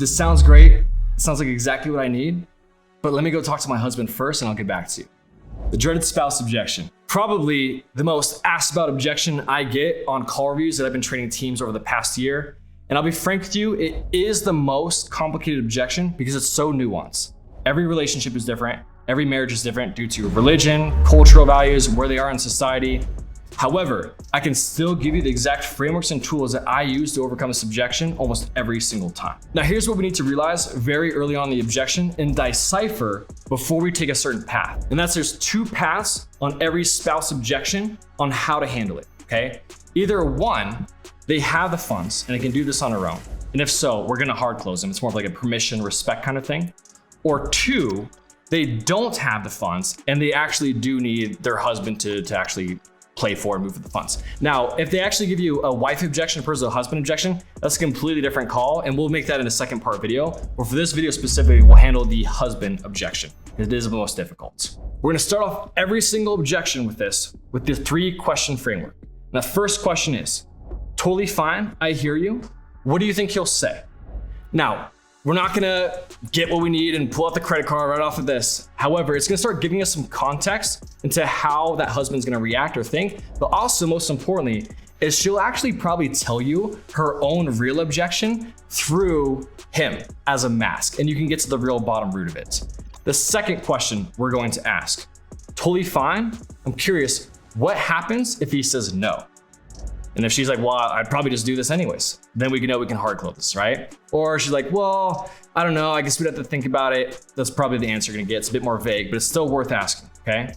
this sounds great. It sounds like exactly what I need, but let me go talk to my husband first and I'll get back to you. The dreaded spouse objection. Probably the most asked about objection I get on call reviews that I've been training teams over the past year. And I'll be frank with you, it is the most complicated objection because it's so nuanced. Every relationship is different. Every marriage is different due to religion, cultural values, where they are in society. However, I can still give you the exact frameworks and tools that I use to overcome this objection almost every single time. Now, here's what we need to realize very early on in the objection and decipher before we take a certain path. And that's there's two paths on every spouse objection on how to handle it, okay? Either one, they have the funds and they can do this on their own. And if so, we're gonna hard close them. It's more of like a permission, respect kind of thing. Or two, they don't have the funds and they actually do need their husband to actually play for and move for the funds. Now, if they actually give you a wife objection versus a husband objection, that's a completely different call, and we'll make that in a second part video. But for this video specifically, we'll handle the husband objection. It is the most difficult. We're gonna start off every single objection with the 3-question framework. Now, the first question is, totally fine, I hear you. What do you think he'll say? Now, we're not gonna get what we need and pull out the credit card right off of this. However, it's gonna start giving us some context into how that husband's gonna react or think, but also most importantly, is she'll actually probably tell you her own real objection through him as a mask, and you can get to the real bottom root of it. The second question we're going to ask, totally fine, I'm curious, what happens if he says no? And if she's like, well, I'd probably just do this anyways, then we know we can hard close this, right? Or she's like, well, I don't know, I guess we'd have to think about it. That's probably the answer you're gonna get. It's a bit more vague, but it's still worth asking, okay?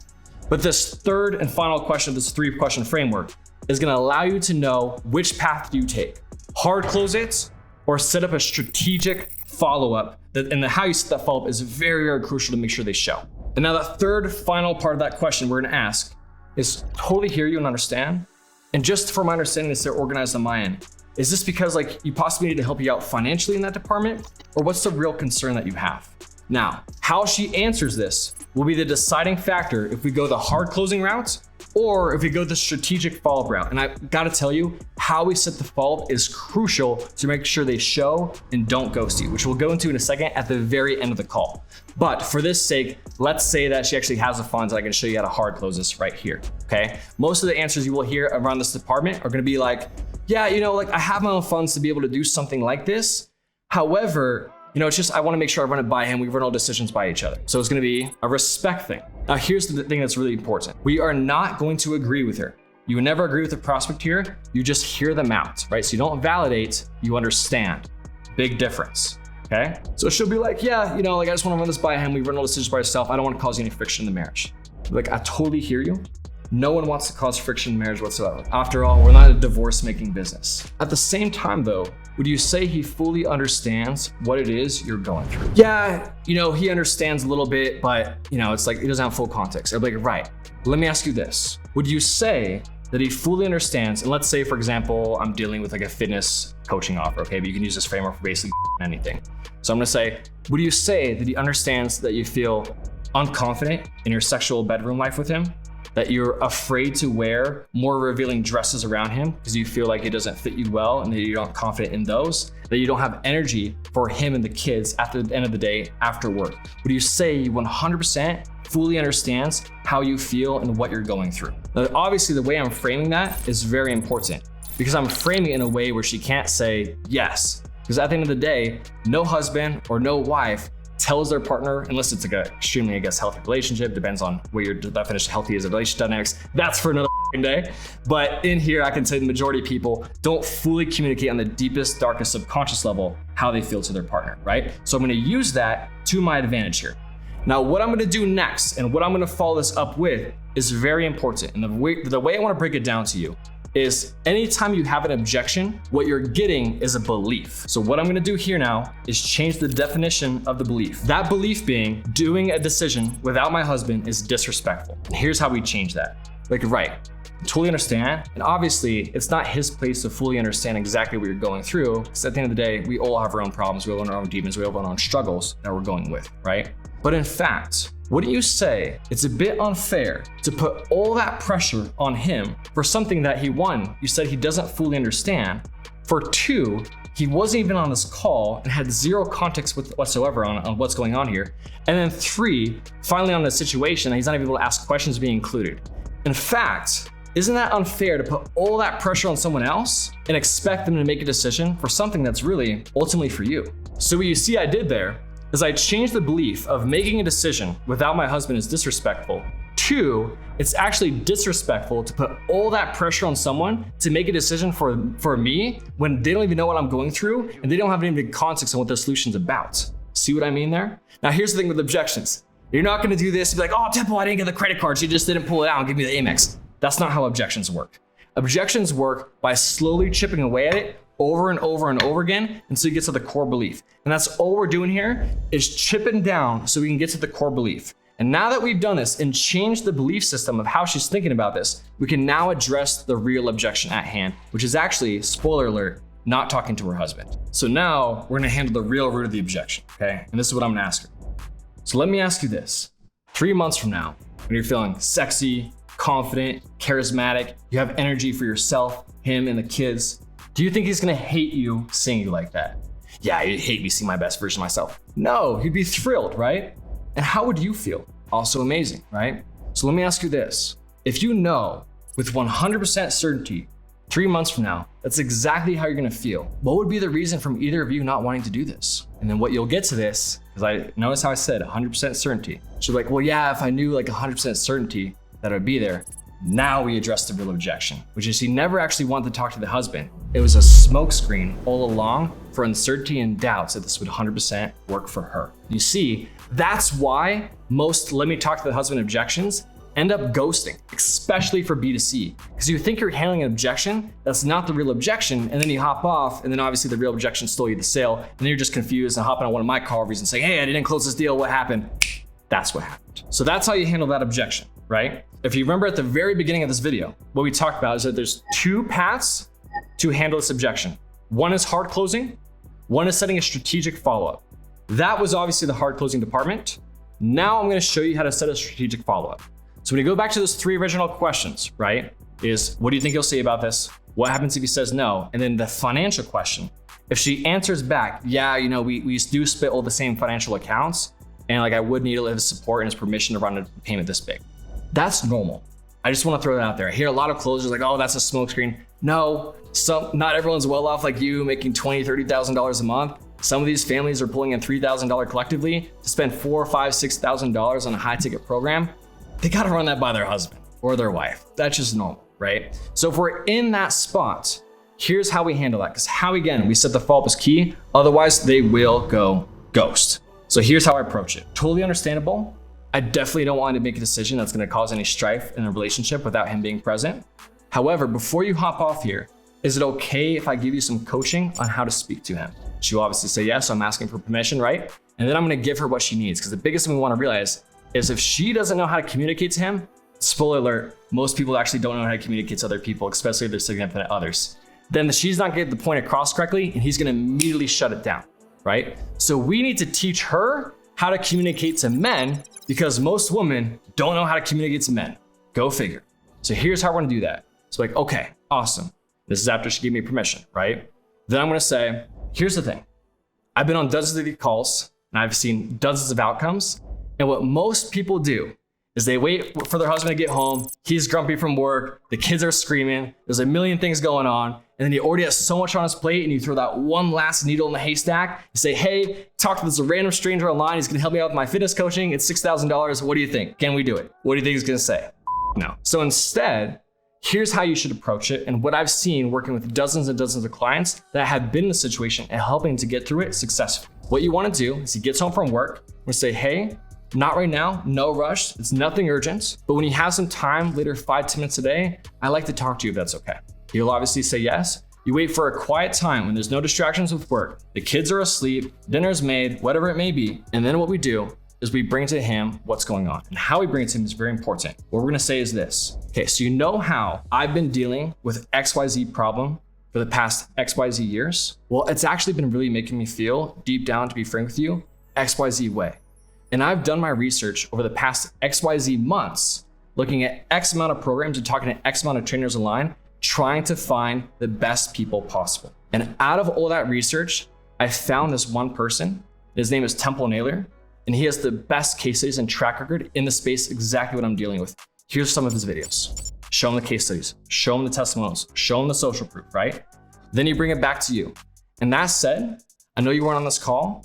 But this third and final question of this 3-question framework is gonna allow you to know which path do you take. Hard close it or set up a strategic follow-up, and how you set that follow-up is very, very crucial to make sure they show. And now the third final part of that question we're gonna ask is totally hear you and understand. And just for my understanding, it's they're organized on my end. Is this because like you possibly need to help you out financially in that department? Or what's the real concern that you have? Now, how she answers this will be the deciding factor if we go the hard closing route or if we go the strategic follow-up route. And I gotta tell you, how we set the follow-up is crucial to make sure they show and don't ghost you, which we'll go into in a second at the very end of the call. But for this sake, let's say that she actually has the funds and I can show you how to hard close this right here, okay? Most of the answers you will hear around this department are gonna be like, yeah, like I have my own funds to be able to do something like this. However, it's just, I wanna make sure I run it by him. We run all decisions by each other. So it's gonna be a respect thing. Now, here's the thing that's really important. We are not going to agree with her. You would never agree with the prospect here. You just hear them out, right? So you don't validate, you understand. Big difference, okay? So she'll be like, yeah, like I just wanna run this by him. We run all decisions by ourselves. I don't wanna cause any friction in the marriage. Like, I totally hear you. No one wants to cause friction in marriage whatsoever. After all, we're not a divorce-making business. At the same time though, would you say he fully understands what it is you're going through? Yeah, he understands a little bit, but it's like he doesn't have full context. I'd be like, right, let me ask you this. Would you say that he fully understands, and let's say, for example, I'm dealing with like a fitness coaching offer, okay? But you can use this framework for basically anything. So I'm gonna say, would you say that he understands that you feel unconfident in your sexual bedroom life with him? That you're afraid to wear more revealing dresses around him because you feel like it doesn't fit you well and that you're not confident in those, that you don't have energy for him and the kids at the end of the day after work? Would you say he 100% fully understands how you feel and what you're going through? Now, obviously, the way I'm framing that is very important because I'm framing it in a way where she can't say yes. Because at the end of the day, no husband or no wife tells their partner, unless it's like an extremely, healthy relationship, depends on where your definition of healthy is, a relationship dynamics, that's for another day. But in here, I can say the majority of people don't fully communicate on the deepest, darkest subconscious level how they feel to their partner, right? So I'm gonna use that to my advantage here. Now, what I'm gonna do next and what I'm gonna follow this up with is very important. And the way I wanna break it down to you is anytime you have an objection, what you're getting is a belief. So what I'm gonna do here now is change the definition of the belief. That belief being doing a decision without my husband is disrespectful. And here's how we change that. Like, right, I totally understand. And obviously it's not his place to fully understand exactly what you're going through, because at the end of the day, we all have our own problems, we all have our own demons, we all have our own struggles that we're going with, right? But in fact, wouldn't you say it's a bit unfair to put all that pressure on him for something that he, 1, you said he doesn't fully understand, for 2, he wasn't even on this call and had zero context whatsoever on what's going on here. And then 3, finally on the situation, he's not even able to ask questions being included. In fact, isn't that unfair to put all that pressure on someone else and expect them to make a decision for something that's really ultimately for you? So what you see I did there is I changed the belief of making a decision without my husband is disrespectful to, it's actually disrespectful to put all that pressure on someone to make a decision for me when they don't even know what I'm going through and they don't have any context on what their solution's about. See what I mean there? Now here's the thing with objections. You're not gonna do this and be like, oh, Temple, I didn't get the credit card, so you just didn't pull it out and give me the Amex. That's not how objections work. Objections work by slowly chipping away at it over and over and over again until you get to the core belief. And that's all we're doing here is chipping down so we can get to the core belief. And now that we've done this and changed the belief system of how she's thinking about this, we can now address the real objection at hand, which is actually, spoiler alert, not talking to her husband. So now we're gonna handle the real root of the objection, okay? And this is what I'm gonna ask her. So let me ask you this. 3 months from now, when you're feeling sexy, confident, charismatic, you have energy for yourself, him, and the kids, do you think he's gonna hate you seeing you like that? Yeah, he'd hate me seeing my best version of myself. No, he'd be thrilled, right? And how would you feel? Also amazing, right? So let me ask you this. If you know with 100% certainty, 3 months from now, that's exactly how you're gonna feel, what would be the reason from either of you not wanting to do this? And then what you'll get to this, because I notice how I said 100% certainty. She'll be like, well, yeah, if I knew like 100% certainty that it would be there, now we address the real objection, which is he never actually wanted to talk to the husband. It was a smokescreen all along for uncertainty and doubts that this would 100% work for her. You see, that's why most let me talk to the husband objections end up ghosting, especially for B2C. Because you think you're handling an objection, that's not the real objection, and then you hop off, and then obviously the real objection stole you the sale, and then you're just confused and hopping on one of my call reviews and saying, hey, I didn't close this deal, what happened? That's what happened. So that's how you handle that objection, right? If you remember at the very beginning of this video, what we talked about is that there's 2 paths to handle this objection. One is hard closing, one is setting a strategic follow-up. That was obviously the hard closing department. Now I'm gonna show you how to set a strategic follow-up. So when you go back to those 3 original questions, right, is what do you think he'll say about this? What happens if he says no? And then the financial question. If she answers back, yeah, you know, we do split all the same financial accounts, and like I would need his support and his permission to run a payment this big. That's normal. I just wanna throw that out there. I hear a lot of closers like, oh, that's a smokescreen. No, not everyone's well off like you, making $20,000, $30,000 a month. Some of these families are pulling in $3,000 collectively to spend $4,000, $5,000, $6,000 on a high ticket program. They gotta run that by their husband or their wife. That's just normal, right? So if we're in that spot, here's how we handle that. Because how, again, we set the follow-up as key, otherwise they will go ghost. So here's how I approach it. Totally understandable. I definitely don't want to make a decision that's gonna cause any strife in a relationship without him being present. However, before you hop off here, is it okay if I give you some coaching on how to speak to him? She'll obviously say yes, so I'm asking for permission, right? And then I'm gonna give her what she needs, because the biggest thing we wanna realize is if she doesn't know how to communicate to him, spoiler alert, most people actually don't know how to communicate to other people, especially their significant others. Then she's not getting the point across correctly, and he's gonna immediately shut it down, right? So we need to teach her how to communicate to men, because most women don't know how to communicate to men. Go figure. So here's how we're gonna do that. So like, okay, awesome. This is after she gave me permission, right? Then I'm gonna say, here's the thing. I've been on dozens of these calls and I've seen dozens of outcomes. And what most people do is they wait for their husband to get home. He's grumpy from work. The kids are screaming. There's a million things going on. And then he already has so much on his plate and you throw that one last needle in the haystack. You say, hey, talk to this random stranger online. He's gonna help me out with my fitness coaching. It's $6,000. What do you think? Can we do it? What do you think he's gonna say? No. So instead, here's how you should approach it. And what I've seen working with dozens and dozens of clients that have been in the situation and helping to get through it successfully. What you wanna do is he gets home from work, we'll say, hey, not right now, no rush, it's nothing urgent, but when you have some time later, 5-10 minutes a day, I like to talk to you if that's okay. He'll obviously say yes. You wait for a quiet time when there's no distractions with work, the kids are asleep, dinner's made, whatever it may be. And then what we do is we bring to him what's going on. And how we bring it to him is very important. What we're gonna say is this. Okay, so you know how I've been dealing with XYZ problem for the past XYZ years? Well, it's actually been really making me feel deep down, to be frank with you, XYZ way. And I've done my research over the past XYZ months, looking at X amount of programs and talking to X amount of trainers online, trying to find the best people possible. And out of all that research, I found this one person. His name is Temple Naylor, and he has the best case studies and track record in the space, exactly what I'm dealing with. Here's some of his videos. Show him the case studies, show him the testimonials, show him the social proof, right? Then you bring it back to you. And that said, I know you weren't on this call,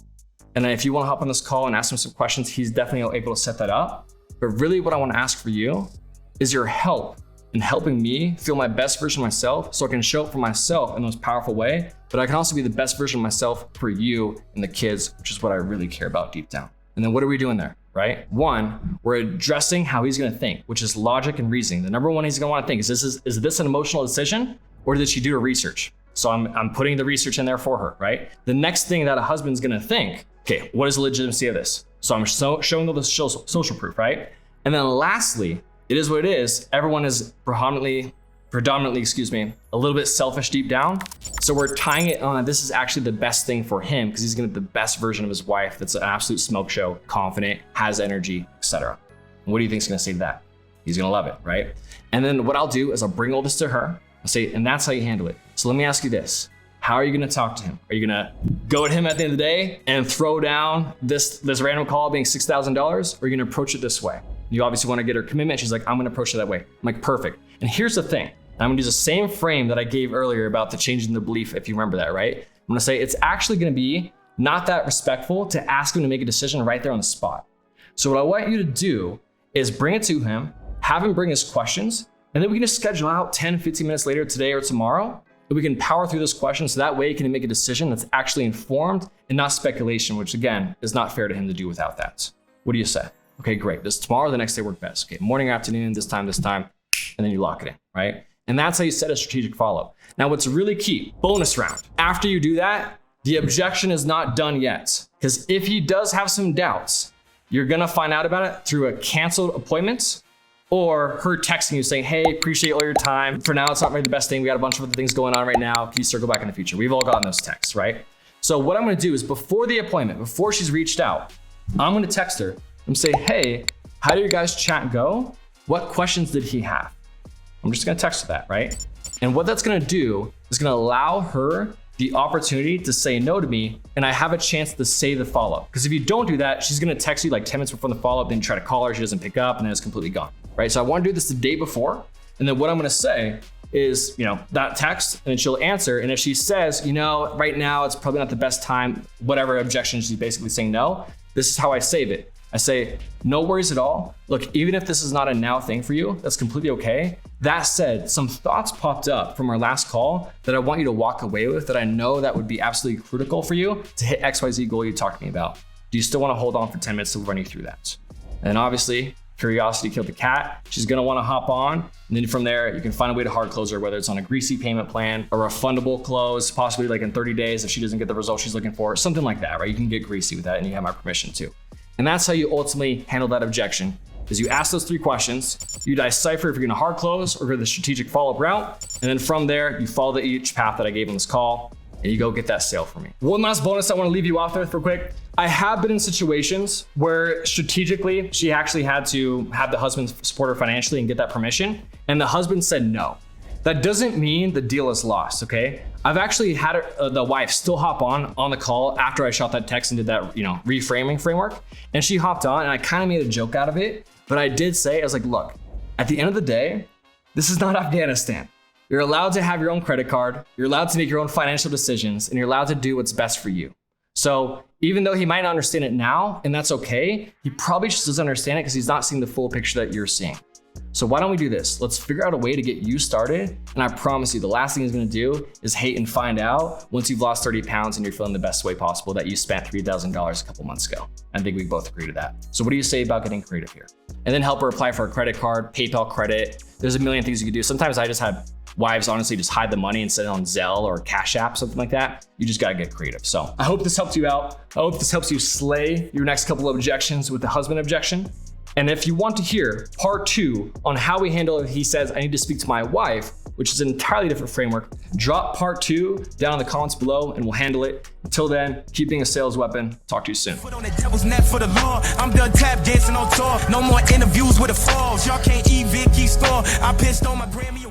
and if you want to hop on this call and ask him some questions, he's definitely able to set that up. But really what I want to ask for you is your help in helping me feel my best version of myself so I can show up for myself in the most powerful way, but I can also be the best version of myself for you and the kids, which is what I really care about deep down. And then what are we doing there, right? One, we're addressing how he's gonna think, which is logic and reasoning. The number one he's gonna wanna think is this an emotional decision, or did she do her research? So I'm putting the research in there for her, right? The next thing that a husband's gonna think, okay, what is the legitimacy of this? So I'm showing all the social proof, right? And then lastly, it is what it is. Everyone is predominantly, a little bit selfish deep down. So we're tying it on, this is actually the best thing for him because he's gonna be the best version of his wife that's an absolute smoke show, confident, has energy, etc. What do you think he's gonna say to that? He's gonna love it, right? And then what I'll do is I'll bring all this to her. I'll say, and that's how you handle it. So let me ask you this. How are you gonna talk to him? Are you gonna go at him at the end of the day and throw down this random call being $6,000? Or are you gonna approach it this way? You obviously wanna get her commitment. She's like, I'm gonna approach it that way. I'm like, perfect. And here's the thing. I'm gonna use the same frame that I gave earlier about the changing the belief, if you remember that, right? I'm gonna say it's actually gonna be not that respectful to ask him to make a decision right there on the spot. So what I want you to do is bring it to him, have him bring his questions, and then we can just schedule out 10, 15 minutes later today or tomorrow, and we can power through those questions so that way he can make a decision that's actually informed and not speculation, which again, is not fair to him to do without that. What do you say? Okay, great. Does tomorrow or the next day work best? Okay, morning, afternoon, this time, and then you lock it in, right? And that's how you set a strategic follow-up. Now, what's really key, bonus round. After you do that, the objection is not done yet. Because if he does have some doubts, you're gonna find out about it through a canceled appointment or her texting you saying, hey, appreciate all your time. For now, it's not really the best thing. We got a bunch of other things going on right now. Can you circle back in the future? We've all gotten those texts, right? So what I'm gonna do is before the appointment, before she's reached out, I'm gonna text her and say, hey, how did your guys' chat go? What questions did he have? I'm just gonna text her that, right? And what that's gonna do is gonna allow her the opportunity to say no to me, and I have a chance to say the follow-up. Because if you don't do that, she's gonna text you like 10 minutes before the follow-up, then you try to call her, she doesn't pick up, and then it's completely gone, right? So I wanna do this the day before, and then what I'm gonna say is, that text, and then she'll answer, and if she says, right now it's probably not the best time, whatever objection she's basically saying no, this is how I save it. I say, no worries at all. Look, even if this is not a now thing for you, that's completely okay. That said, some thoughts popped up from our last call that I want you to walk away with that I know that would be absolutely critical for you to hit XYZ goal you talked to me about. Do you still want to hold on for 10 minutes to run you through that? And obviously, curiosity killed the cat. She's gonna want to hop on. And then from there, you can find a way to hard close her, whether it's on a greasy payment plan, a refundable close, possibly like in 30 days if she doesn't get the result she's looking for, something like that, right? You can get greasy with that and you have my permission too. And that's how you ultimately handle that objection, is you ask those 3 questions, you decipher if you're gonna hard close or go the strategic follow-up route, and then from there, you follow each path that I gave in this call, and you go get that sale for me. One last bonus I wanna leave you off with real quick. I have been in situations where strategically, she actually had to have the husband support her financially and get that permission, and the husband said no. That doesn't mean the deal is lost, okay? I've actually had the wife still hop on the call after I shot that text and did that, reframing framework. And she hopped on and I kind of made a joke out of it. But I did say, I was like, look, at the end of the day, this is not Afghanistan. You're allowed to have your own credit card. You're allowed to make your own financial decisions and you're allowed to do what's best for you. So even though he might not understand it now, and that's okay, he probably just doesn't understand it because he's not seeing the full picture that you're seeing. So why don't we do this? Let's figure out a way to get you started. And I promise you, the last thing he's gonna do is hate and find out once you've lost 30 pounds and you're feeling the best way possible that you spent $3,000 a couple months ago. I think we both agree to that. So what do you say about getting creative here? And then help her apply for a credit card, PayPal credit. There's a million things you can do. Sometimes I just have wives honestly just hide the money and set it on Zelle or Cash App, something like that. You just gotta get creative. So I hope this helped you out. I hope this helps you slay your next couple of objections with the husband objection. And if you want to hear part 2 on how we handle it, he says, I need to speak to my wife, which is an entirely different framework, drop part 2 down in the comments below and we'll handle it. Until then, keep being a sales weapon. Talk to you soon. Foot on the devil's net for the law. I'm done tap dancing on tour. No more interviews with the falls. Y'all can't even keep score. I pissed on my Grammy.